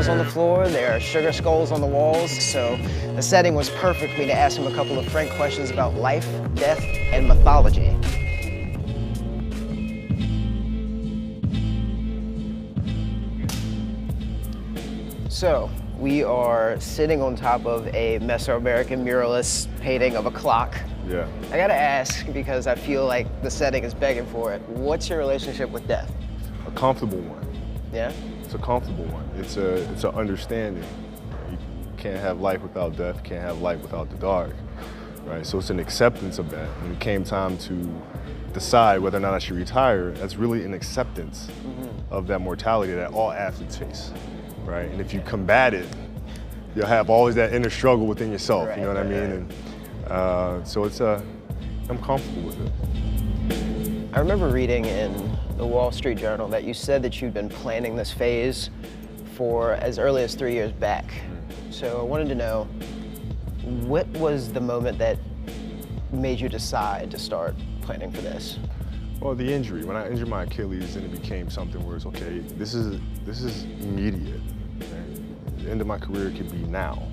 candles on the floor, there are sugar skulls on the walls, so the setting was perfect for me to ask him a couple of frank questions about life, death, and mythology. So, we are sitting on top of a Mesoamerican muralist painting of a clock. Yeah. I gotta ask, because I feel like the setting is begging for it, what's your relationship with death? A comfortable one. Yeah? It's a comfortable one. It's an understanding. You can't have life without death, can't have light without the dark, right? So it's an acceptance of that. When it came time to decide whether or not I should retire, that's really an acceptance of that mortality that all athletes face, right? And if you combat it, you'll have always that inner struggle within yourself, you know what I mean? And so I'm comfortable with it. I remember reading in the Wall Street Journal that you said that you'd been planning this phase for as early as 3 years back. So I wanted to know, what was the moment that made you decide to start planning for this? Well, the injury. When I injured my Achilles, then it became something where it's okay, this is immediate. Right? The end of my career could be now.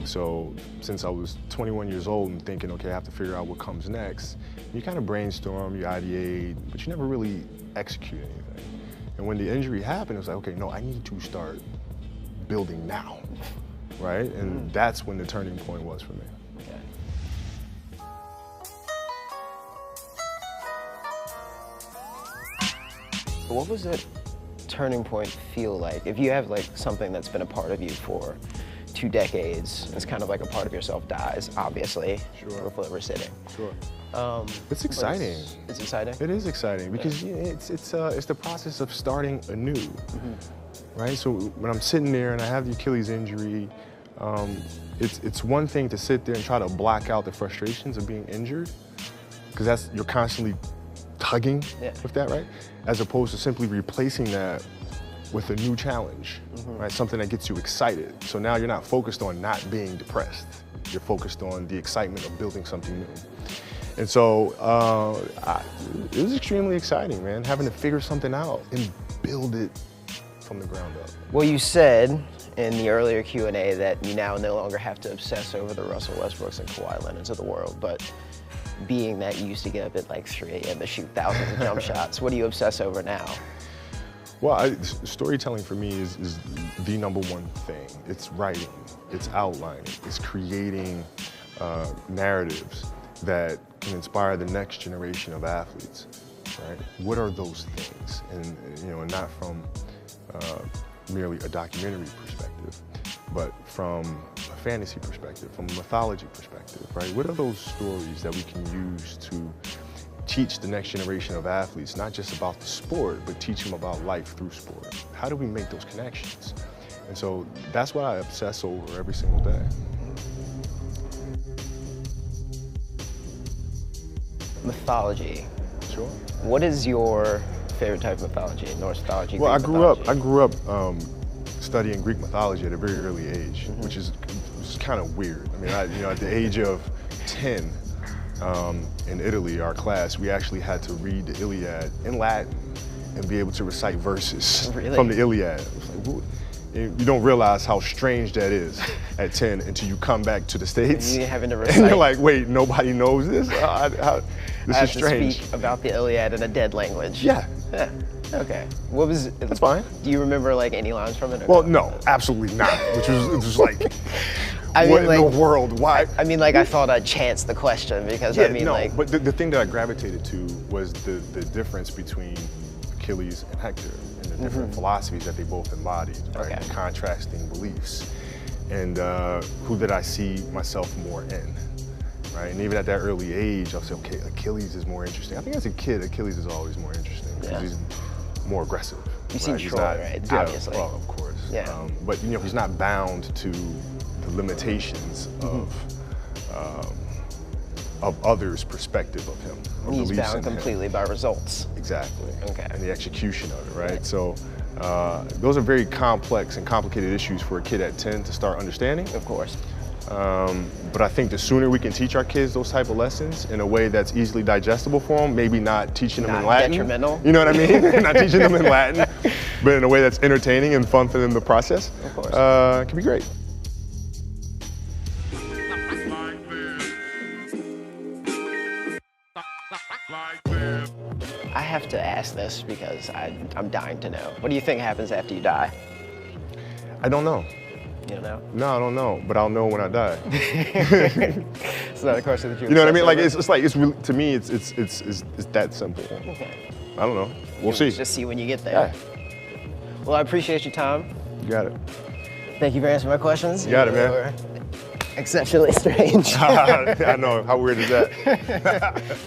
So since I was 21 years old and thinking, okay, I have to figure out what comes next, you kind of brainstorm, you ideate, but you never really execute anything. And when the injury happened, it was like, okay, no, I need to start building now, right? And that's when the turning point was for me. Okay. What was that turning point feel like? If you have like something that's been a part of you for 2 decades, it's kind of like a part of yourself dies, obviously, before we're sitting. Sure. It's exciting. It's exciting? It is exciting because it's the process of starting anew, right? So when I'm sitting there and I have the Achilles injury, it's one thing to sit there and try to block out the frustrations of being injured, because you're constantly tugging with that, right? As opposed to simply replacing that with a new challenge, right? Something that gets you excited. So now you're not focused on not being depressed. You're focused on the excitement of building something new. And so it was extremely exciting, man, having to figure something out and build it from the ground up. Well, you said in the earlier Q&A that you now no longer have to obsess over the Russell Westbrooks and Kawhi Leonards of the world, but being that you used to get up at like 3 a.m. to shoot thousands of jump shots, what do you obsess over now? Well, storytelling for me is the number one thing. It's writing, it's outlining, it's creating narratives that can inspire the next generation of athletes, right? What are those things? And not from merely a documentary perspective, but from a fantasy perspective, from a mythology perspective, right? What are those stories that we can use to teach the next generation of athletes, not just about the sport, but teach them about life through sport? How do we make those connections? And so that's what I obsess over every single day. Mythology. Sure. What is your favorite type of mythology? Norse mythology? Well, Greek I grew up studying Greek mythology at a very early age, which is kind of weird. I mean, at the age of 10, in Italy, our class, we actually had to read the Iliad in Latin and be able to recite verses from the Iliad. It was like, you don't realize how strange that is at 10 until you come back to the States. And you having to recite. And you're like, wait, nobody knows this? This is strange. To speak about the Iliad in a dead language. Yeah. Okay. That's fine. Do you remember like any lines from it? Well, no, absolutely not. It was like, I what mean, like, in the world? Why? I mean, like, I thought I'd chance the question because but the thing that I gravitated to was the difference between Achilles and Hector and the different philosophies that they both embodied, right? Okay. The contrasting beliefs. And who did I see myself more in, right? And even at that early age, I'll say, okay, Achilles is more interesting. I think as a kid, Achilles is always more interesting because he's more aggressive. You seem Troy, right? Yeah, obviously. well, of course. Yeah. But he's not bound to the limitations of others' perspective of him. He's bound completely by results. Exactly. Okay. And the execution of it, right? So those are very complex and complicated issues for a kid at 10 to start understanding. Of course. But I think the sooner we can teach our kids those type of lessons in a way that's easily digestible for them, maybe not teaching them in Latin. Detrimental. You know what I mean? Not teaching them in Latin, but in a way that's entertaining and fun for them to process. Of course. It can be great. I have to ask this because I'm dying to know. What do you think happens after you die? I don't know. You don't know? No, I don't know, but I'll know when I die. It's not a question that You know what I mean? Like obsess it's like it's really, to me it's that simple. over? Okay. I don't know. We'll see. Just see when you get there. Yeah. Well, I appreciate your time. You got it. Thank you for answering my questions. You got it, man. Exceptionally strange. I know. How weird is that?